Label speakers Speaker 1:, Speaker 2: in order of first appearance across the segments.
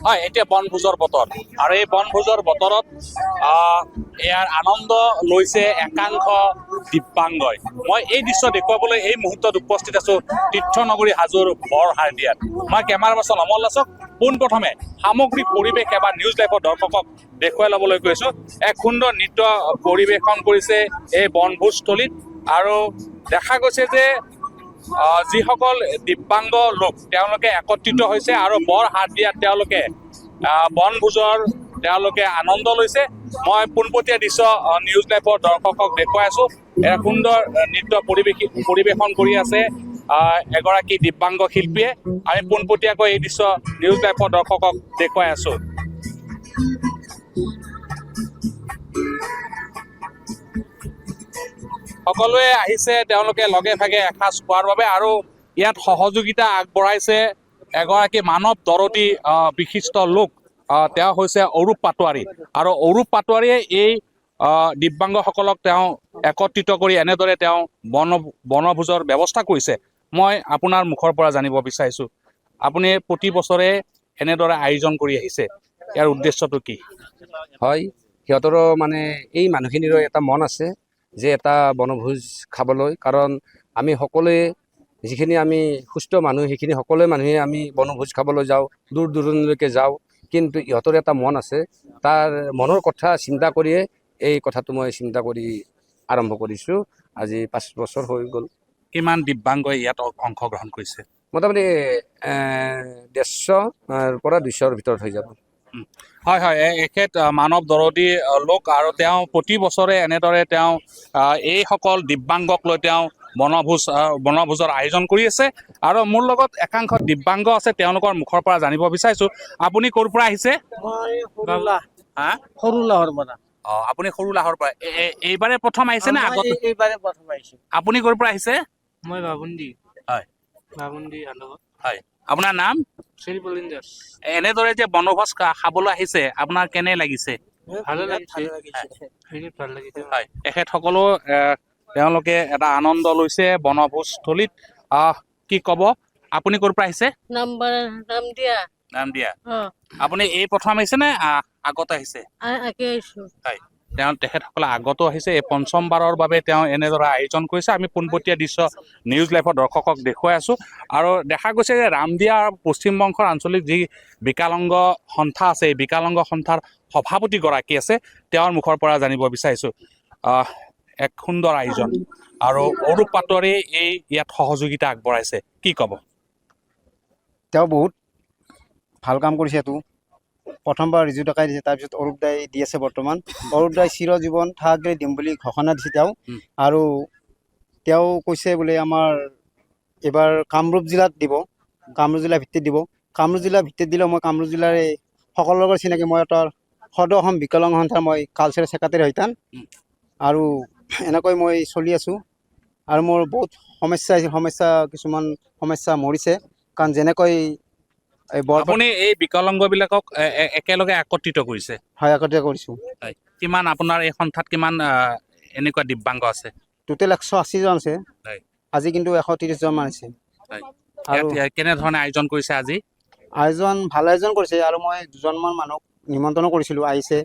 Speaker 1: হয়, এতিয়া বনভোজৰ বতৰ আৰু এই বনভোজৰ বতৰত ইয়াৰ আনন্দ লৈছে একাংশ দিব্যাংগই। মই এই দৃশ্য দেখুৱাবলৈ এই মুহূৰ্তত উপস্থিত আছো তীৰ্থনগৰী হাজোৰ বৰহাৰদিয়াত। মই কেমেৰা পাৰ্চন অমল দাসক পোনপ্ৰথমে সামগ্ৰিক পৰিৱেশ এবাৰ নিউজ লাইভৰ দৰ্শকক দেখুৱাই ল'বলৈ গৈছো। এক সুন্দৰ নৃত্য পৰিৱেশন কৰিছে এই বনভোজস্থলীত আৰু দেখা গৈছে যে যিসকল দিব্যাংগ লোক তেওঁলোকে একত্ৰিত হৈছে আৰু বৰহাৰদিয়াত তেওঁলোকে আনন্দ লৈছে। মই পোনপটীয়া দৃশ্য নিউজ লাইভৰ দৰ্শকক দেখুৱাই আছো। এক সুন্দৰ নৃত্য পৰিৱেশন কৰি আছে এগৰাকী দিব্যাংগ শিল্পীয়ে। আমি পোনপটীয়াকৈ এই দৃশ্য নিউজ লাইভৰ দৰ্শকক দেখুৱাই আছো। সকলোৱে আহিছে তেওঁলোকে লগে ভাগে এসাঁজ খোৱাৰ বাবে আৰু ইয়াত সহযোগিতা আগবঢ়াইছে এগৰাকী মানৱ দৰদী বিশিষ্ট লোক। তেওঁ হৈছে অৰূপ পাটোৱাৰী আৰু অৰূপ পাটোৱাৰীয়ে এই দিব্যাংগসকলক তেওঁ একত্ৰিত কৰি এনেদৰে তেওঁ বনভোজৰ ব্যৱস্থা কৰিছে। মই আপোনাৰ মুখৰ পৰা জানিব বিচাৰিছো, আপুনি প্ৰতি বছৰে এনেদৰে আয়োজন কৰি আহিছে, ইয়াৰ উদ্দেশ্যটো কি?
Speaker 2: হয়, সিহঁতৰো মানে এই মানুহখিনিৰো এটা মন আছে যে এটা বনভোজ খাবলৈ, কাৰণ আমি সকলোৱে যিখিনি আমি সুস্থ মানুহ সেইখিনি সকলোৱে মানুহে আমি বনভোজ খাবলৈ যাওঁ, দূৰ দূৰণিলৈকে যাওঁ, কিন্তু ইহঁতৰ এটা মন আছে। তাৰ মনৰ কথা চিন্তা কৰিয়ে এই কথাটো মই চিন্তা কৰি আৰম্ভ কৰিছোঁ। আজি 5 বছৰ হৈ গ'ল।
Speaker 1: কিমান দিব্যাংগই ইয়াত অংশগ্ৰহণ কৰিছে?
Speaker 2: মোটামুটি 150 পৰা 200ৰ ভিতৰত হৈ যাব।
Speaker 1: হয় হয়, এখেত মানৱ দৰদী লোক আৰু তেওঁ প্ৰতি বছৰে এনেদৰে তেওঁ এইসকল দিব্যাংগক লৈ তেওঁ বনভোজৰ আয়োজন কৰি আছে। আৰু মোৰ লগত একাংশ দিব্যাংগ আছে, তেওঁলোকৰ মুখৰ পৰা জানিব বিচাৰিছো, আপুনি ক'ৰ পৰা আহিছে? আপুনি সৰু লাহৰ পৰা। এইবাৰে প্ৰথম আহিছে নে আগত?
Speaker 3: এইবাৰে প্ৰথম আহিছোঁ।
Speaker 1: আপুনি ক'ৰ পৰা আহিছে?
Speaker 3: মই বাবুন্দি।
Speaker 1: হয়
Speaker 3: বাবুন্দি আলগত।
Speaker 1: হয়, আপোনাৰ নাম?
Speaker 3: শ্ৰীপলিন দাস।
Speaker 1: এনেদৰে যে বনভোজ খাবলৈ আহিছে, আপোনাৰ কেনে লাগিছে?
Speaker 3: ভালে লাগিছে। ভাল লাগিছে।
Speaker 1: হয়, এখেতসকলো তেওঁলোকে এটা আনন্দ লৈছে বনভোজস্থলীত। কি ক'ব? আপুনি ক'ৰ পৰা আহিছে?
Speaker 3: নাম দিয়া।
Speaker 1: নাম দিয়া। আপুনি এই প্ৰথম আহিছে নে আগত আহিছে?
Speaker 3: আগে আহিছোঁ।
Speaker 1: হয়, তেখেতসকলে আগতো আহিছে। এই পঞ্চমবাৰৰ বাবে তেওঁ এনেদৰে আয়োজন কৰিছে। আমি পোনপটীয়া দৃশ্য নিউজ লাইভৰ দৰ্শকক দেখুৱাই আছো। আৰু দেখা গৈছে যে ৰামদিয়া পশ্চিমবংগৰ আঞ্চলিক যি বিকালাংগ সন্থা আছে, এই বিকালাংগ সন্থাৰ সভাপতিগৰাকী আছে, তেওঁৰ মুখৰ পৰা জানিব বিচাৰিছো। এক সুন্দৰ আয়োজন আৰু অৰূপ পাটোৱাৰীয়ে ইয়াত সহযোগিতা আগবঢ়াইছে, কি ক'ব?
Speaker 4: তেওঁ বহুত ভাল কাম কৰিছে। এইটো প্ৰথমবাৰ ৰিজু ডেকাই দিছে, তাৰপিছত অৰূপ দাই দি আছে বৰ্তমান। অৰূপ দাই চিৰজীৱন থাকাকৈ দিম বুলি ঘোষণা দিছে তেওঁ। আৰু তেওঁ কৈছে বোলে আমাৰ এইবাৰ কামৰূপ জিলাত দিব, কামৰূপ জিলা ভিত্তিত দিব। কামৰূপ জিলা ভিত্তিত দিলেও মই কামৰূপ জিলাৰে সকলোৰে লগত চিনাকি। মই এটা সদৌ অসম বিকলাংগ সন্থাৰ মই কালচাৰেল ছেক্ৰেটাৰী হৈতান। আৰু এনেকৈ মই চলি আছোঁ। আৰু মোৰ বহুত কিছুমান সমস্যা মৰিছে, কাৰণ যেনেকৈ
Speaker 1: আপুনি এই বিকলাংগবিলাকক একেলগে একত্ৰিত কৰিছে?
Speaker 4: হয়, একত্ৰিত কৰিছোঁ।
Speaker 1: হয়, কিমান আপোনাৰ এই সন্থাত কিমান এনেকুৱা দিব্যাংগ আছে?
Speaker 4: টোটেল 180 জন আছে।
Speaker 1: হয়,
Speaker 4: আজি কিন্তু 130 জন মান আছে।
Speaker 1: হয়,
Speaker 4: আৰু
Speaker 1: কেনেধৰণে আয়োজন কৰিছে আজি?
Speaker 4: ভাল আয়োজন কৰিছে। আৰু মই 2জনমান মানুহক নিমন্ত্ৰণো কৰিছিলোঁ, আহিছে।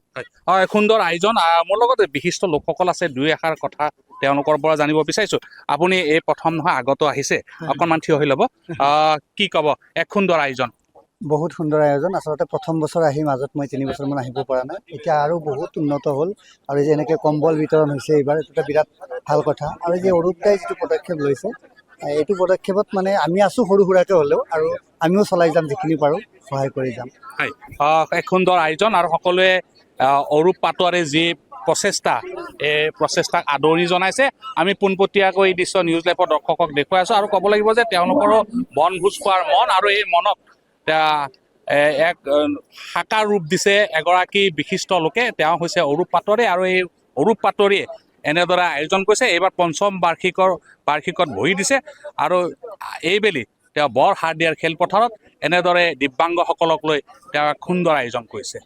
Speaker 1: হয়, সুন্দৰ আয়োজন। মোৰ লগত বিশিষ্ট লোকসকল আছে, দুই এষাৰ কথা তেওঁলোকৰ পৰা জানিব বিচাৰিছো। আপুনি এই প্ৰথম নহয়, আগতো আহিছে, অকণমান থিয় হৈ ল'ব। কি ক'ব? এক সুন্দৰ আয়োজন।
Speaker 5: বহুত সুন্দৰ আয়োজন। আচলতে প্ৰথম বছৰ আহি মাজত মই 3 বছৰমান আহিব পৰা নাই। এতিয়া আৰু বহুত উন্নত হ'ল। আৰু যে এনেকৈ কম্বল বিতৰণ হৈছে এইবাৰ, এইটো এটা বিৰাট ভাল কথা। আৰু যে অৰূপ দাই যিটো পদক্ষেপ লৈছে, এইটো পদক্ষেপত মানে আমি আছোঁ সৰু সুৰাকৈ হ'লেও, আৰু আমিও চলাই যাম, যিখিনি পাৰোঁ সহায় কৰি যাম।
Speaker 1: হয়, এক সুন্দৰ আয়োজন। আৰু সকলোৱে অৰূপ পাটোৱাৰীৰ যি প্ৰচেষ্টা, এই প্ৰচেষ্টাক আদৰণি জনাইছে। আমি পোনপটীয়াকৈ এই দৃশ্য নিউজ লাইভৰ দৰ্শকক দেখুৱাই আছো। আৰু ক'ব লাগিব যে তেওঁলোকৰো বনভোজ খোৱাৰ মন, আৰু এই মনক এক সাকাৰ ৰূপ দিছে এগৰাকী বিশিষ্ট লোকে। তেওঁ হৈছে অৰূপ পাটোৱাৰী। আৰু এই অৰূপ পাটোৱাৰীয়ে এনেদৰে আয়োজন কৰিছে। এইবাৰ 5ম বাৰ্ষিকত ভৰি দিছে। আৰু এইবেলি তেওঁ বৰহাৰদিয়াৰ খেলপথাৰত এনেদৰে দিব্যাংগসকলক লৈ তেওঁ এক সুন্দৰ আয়োজন কৰিছে।